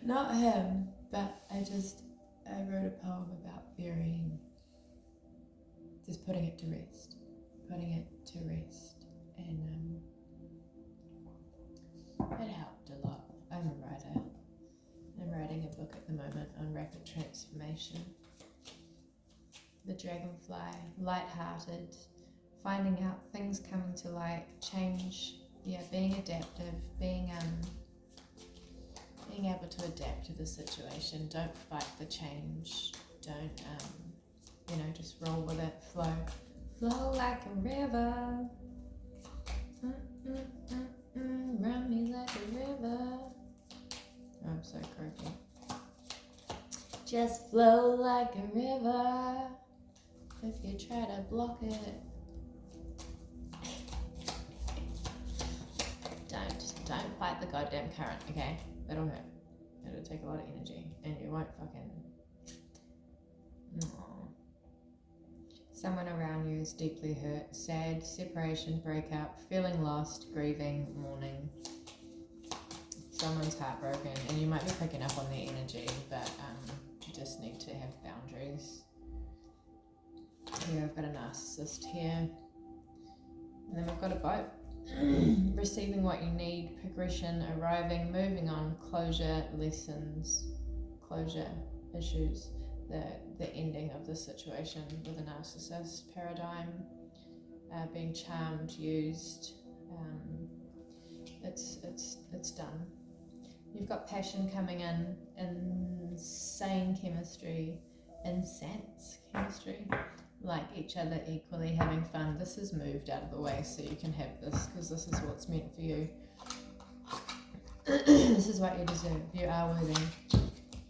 Not him, but I wrote a poem about burying, just putting it to rest, and it helped a lot. I'm a writer. I'm writing a book at the moment on rapid transformation. The dragonfly, light-hearted, finding out things coming to light, change, being adaptive, being able to adapt to the situation. Don't fight the change. Don't, just roll with it, flow like a river. Run me like a river. Oh, I'm so croaky. Just flow like a river. If you try to block it, don't fight the goddamn current, okay? That'll hurt. It'll take a lot of energy, and you won't fucking. No. Someone around you is deeply hurt, sad, separation, breakup, feeling lost, grieving, mourning. Someone's heartbroken, and you might be picking up on their energy, but you just need to have boundaries. Here I've got a narcissist here, and then we've got a boat. Receiving what you need, progression, arriving, moving on, closure, lessons, closure, issues, the ending of the situation with a narcissist paradigm, being charmed, used. It's done. You've got passion coming in, insane chemistry, intense chemistry, like each other equally, having fun. This is moved out of the way so you can have this, because this is what's meant for you. This is what you deserve. You are worthy.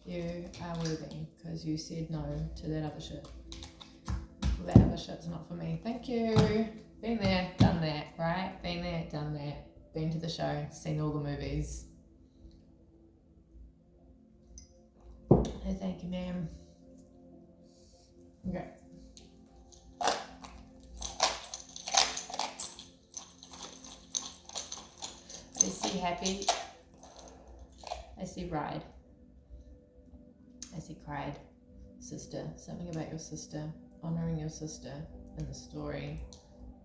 You are worthy, because you said no to that other shit. That other shit's not for me. Thank you. Been there, done that, right? Been there, done that. Been to the show, seen all the movies. Oh, thank you, ma'am. Okay. I see happy. I see ride. I see cried. Sister. Something about your sister. Honoring your sister in the story.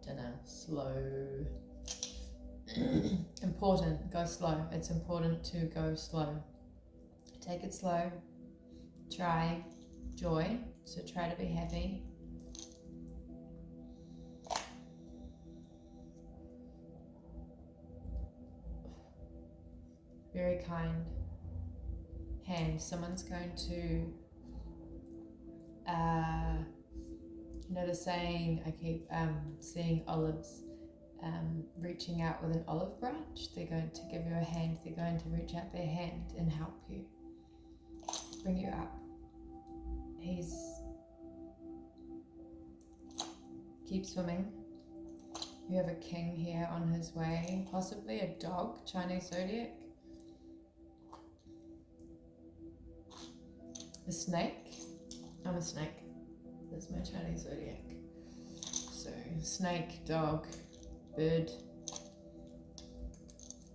Dinner. Slow. Important. Go slow. It's important to go slow. Take it slow. Try. Joy. So try to be happy. Very kind. Hand. Someone's going to, the saying, I keep seeing olives reaching out with an olive branch. They're going to give you a hand. They're going to reach out their hand and help you. bring you up. Keep swimming. You have a king here on his way, possibly a dog, Chinese zodiac. A snake. I'm a snake. That's my Chinese zodiac. So snake, dog, bird.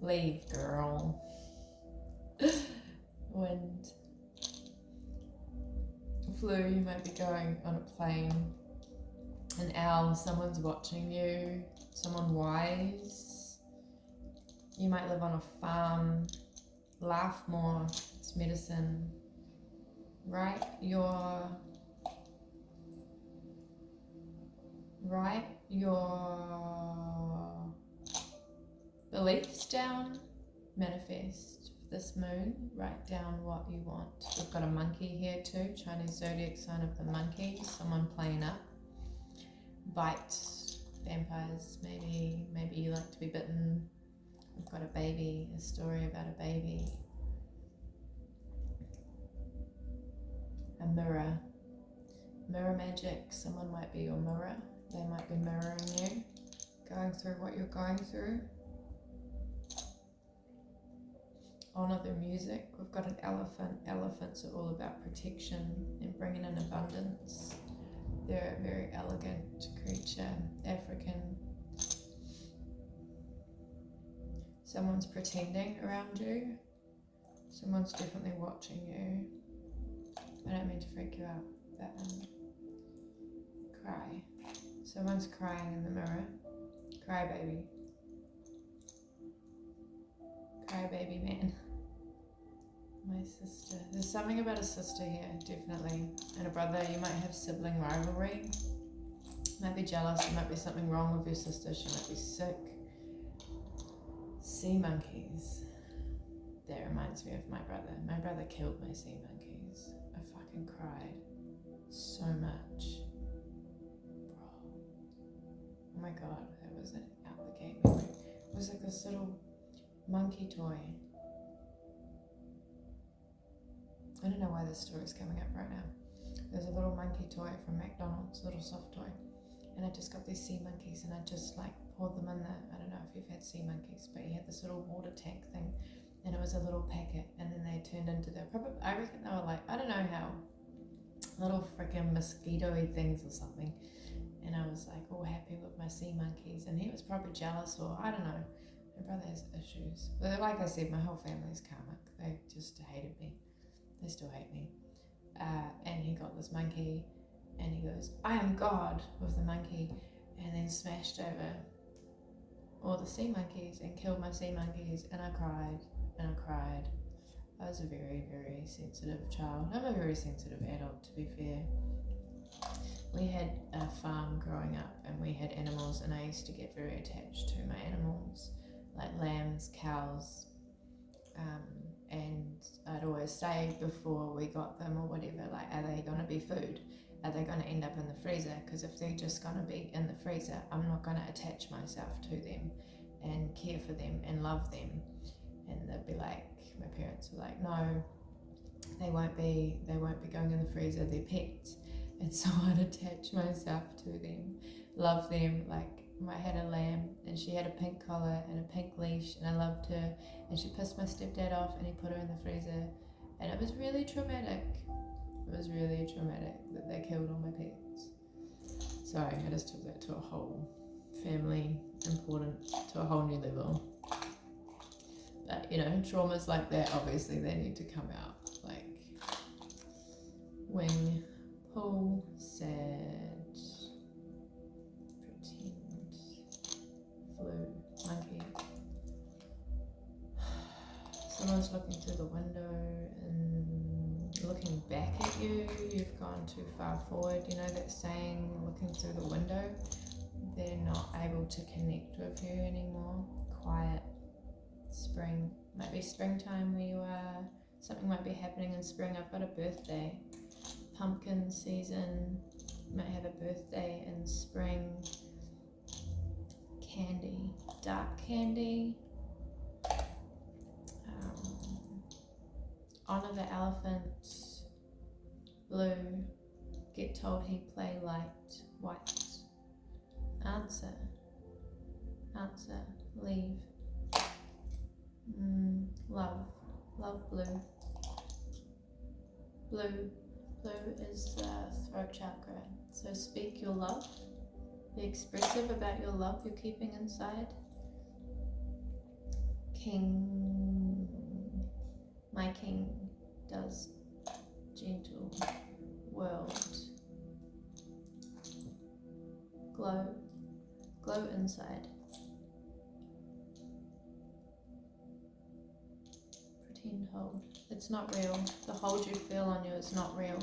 Leave, girl. Wind. Flu, you might be going on a plane. An owl, someone's watching you. Someone wise. You might live on a farm. Laugh more. It's medicine. Write your beliefs down. Manifest this moon. Write down what you want. We've got a monkey here too. Chinese zodiac sign of the monkey. Someone playing up. Bite. Vampires. Maybe you like to be bitten. We've got a baby. A story about a baby. A mirror. Mirror magic. Someone might be your mirror. They might be mirroring you. Going through what you're going through. Honor the music. We've got an elephant. Elephants are all about protection and bringing in abundance. They're a very elegant creature. African. Someone's pretending around you. Someone's definitely watching you. I don't mean to freak you out, but cry. Someone's crying in the mirror. Cry baby. Cry baby man. My sister. There's something about a sister here, definitely. And a brother. You might have sibling rivalry. You might be jealous. There might be something wrong with your sister. She might be sick. Sea monkeys. That reminds me of my brother. My brother killed my sea monkeys. I fucking cried so much. Bro. Oh my god, that was an out the gate memory. It was like this little monkey toy. I don't know why this story is coming up right now. There's a little monkey toy from McDonald's, little soft toy. And I just got these sea monkeys and I just like poured them in there. I don't know if you've had sea monkeys, but you had this little water tank thing and it was a little packet and then they turned into I reckon they were like, I don't know how, little freaking mosquito-y things or something. And I was like all happy with my sea monkeys and he was probably jealous or I don't know. My brother has issues. But like I said, my whole family's karmic. They just hated me. They still hate me. And he got this monkey and he goes, I am God, with the monkey, and then smashed over all the sea monkeys and killed my sea monkeys, and I cried and I cried. I was a very, very sensitive child. I'm a very sensitive adult, to be fair. We had a farm growing up and we had animals and I used to get very attached to my animals, like lambs, cows, and I'd always say before we got them or whatever, like, are they going to be food? Are they going to end up in the freezer? Because if they're just going to be in the freezer, I'm not going to attach myself to them and care for them and love them. And they'd be like, my parents were like, no, they won't be going in the freezer, they're pets. And so I'd attach myself to them, love them. Like, I had a lamb and she had a pink collar and a pink leash and I loved her, and she pissed my stepdad off and he put her in the freezer, and it was really traumatic. It was really traumatic that they killed all my pets. Sorry, I just took that to a whole family important, to a whole new level. But you know, traumas like that, obviously they need to come out. Like wing, pull, sad, pretend, flu, monkey. Someone's looking through the window and looking back at you. You've gone too far forward. You know that saying, looking through the window? They're not able to connect with you anymore. Quiet. Spring. Might be springtime where you are. Something might be happening in spring. I've got a birthday. Pumpkin season. You might have a birthday in spring. Candy. Dark candy. Honor the elephant. Blue, get told he play light. White, answer, leave. Love blue. Blue is the throat chakra. So speak your love. Be expressive about your love you're keeping inside. King, my king does gentle world. Glow inside. Pretend hold. It's not real. The hold you feel on you is not real.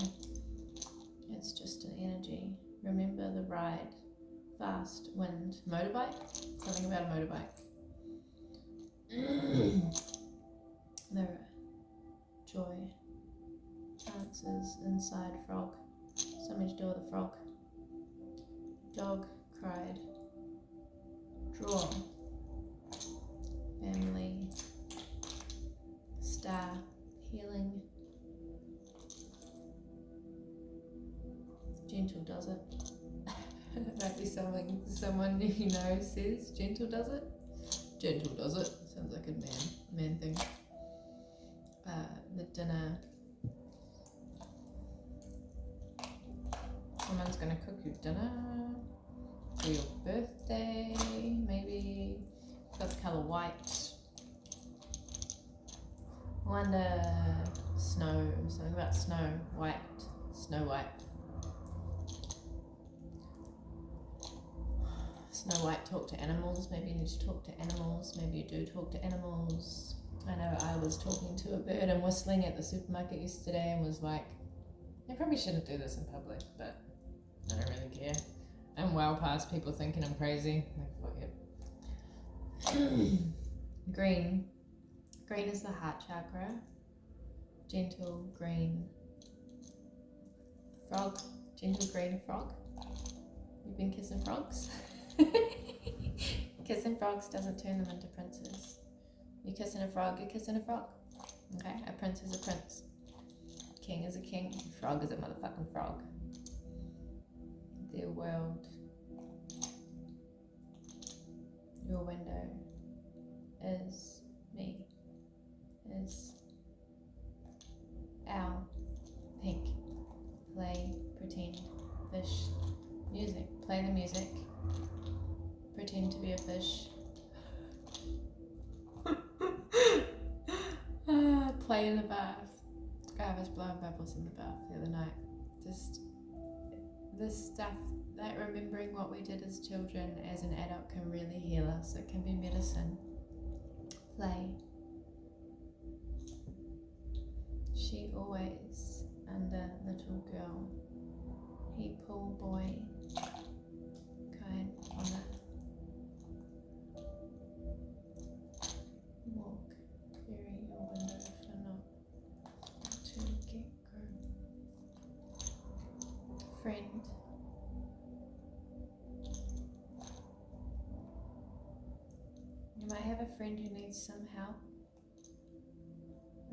It's just an energy. Remember the ride. Fast, wind. Motorbike? Something about a motorbike. Mirror. Joy. Answers inside frog. Something to do with a frog. Dog cried. Draw. Family. Star. Healing. Gentle does it. Might be someone you know says gentle does it. Gentle does it. Sounds like a man thing. The dinner. Someone's gonna cook you dinner for your birthday, maybe. Got the colour white. Wonder snow, something about snow, white, Snow White. Snow White talk to animals. Maybe you need to talk to animals. Maybe you do talk to animals. I know I was talking to a bird and whistling at the supermarket yesterday and was like, I probably shouldn't do this in public, but I don't really care. I'm well past people thinking I'm crazy. Like, fuck it. Green. Green is the heart chakra. Gentle green frog. Gentle green frog. You've been kissing frogs? Kissing frogs doesn't turn them into princes. You're kissing a frog, you're kissing a frog. Okay, a prince is a prince. King is a king. Frog is a motherfucking frog. Their world. Your window is me. Is owl. Pink. Play, pretend, fish. Music. Play the music. Pretend to be a fish. Play in the bath. I was blowing bubbles in the bath the other night. Just this stuff, like remembering what we did as children, as an adult can really heal us. It can be medicine. Play. She always under little girl. He pull boy. Kind honor. Walk. Query your window for not to get grown. Friend. You might have a friend who needs some help.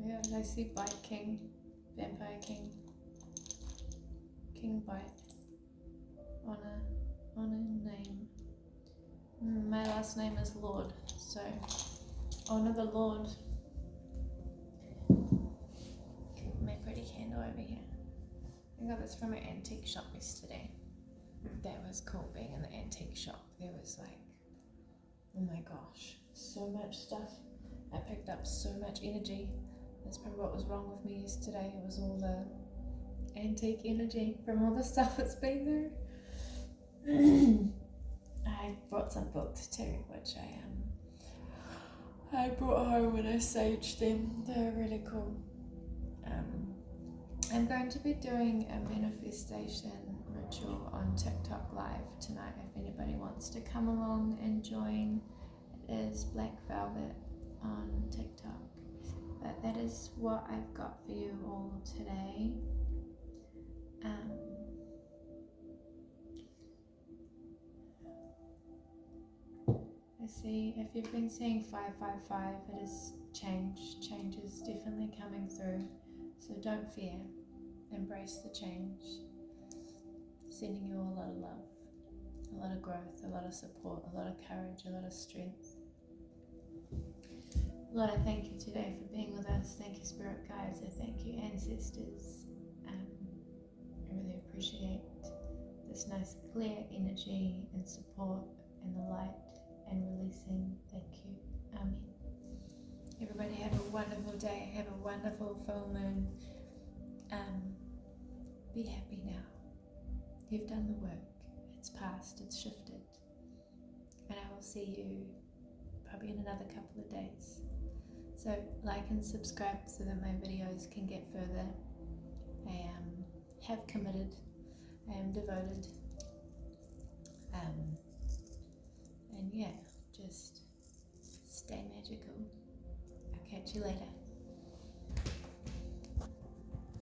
Yeah, I see Bite King, Vampire King, King Bite, honor name. My last name is Lord, so honor the Lord. My pretty candle over here. I got this from an antique shop yesterday. That was cool being in the antique shop. There was like, oh my gosh, so much stuff. I picked up so much energy. That's probably what was wrong with me yesterday. It was all the antique energy from all the stuff that's been there. I brought some books too, which I brought home when I saged them. They're really cool. I'm going to be doing a manifestation ritual on TikTok live tonight if anybody wants to come along and join. It is Black Velvet on TikTok. But that is what I've got for you all today. I see if you've been seeing 555, it is change. Change is definitely coming through. So don't fear. embrace the change. Sending you all a lot of love, a lot of growth, a lot of support, a lot of courage, a lot of strength. Lord, I thank you today for being with us. Thank you, Spirit Guides. I thank you, Ancestors. I really appreciate this nice clear energy and support and the light and releasing. Thank you. Amen. Everybody have a wonderful day. Have a wonderful full moon. Be happy now. You've done the work. It's past. It's shifted. And I will see you probably in another couple of days. So like and subscribe so that my videos can get further. I have committed. I am devoted. And yeah, just stay magical. I'll catch you later.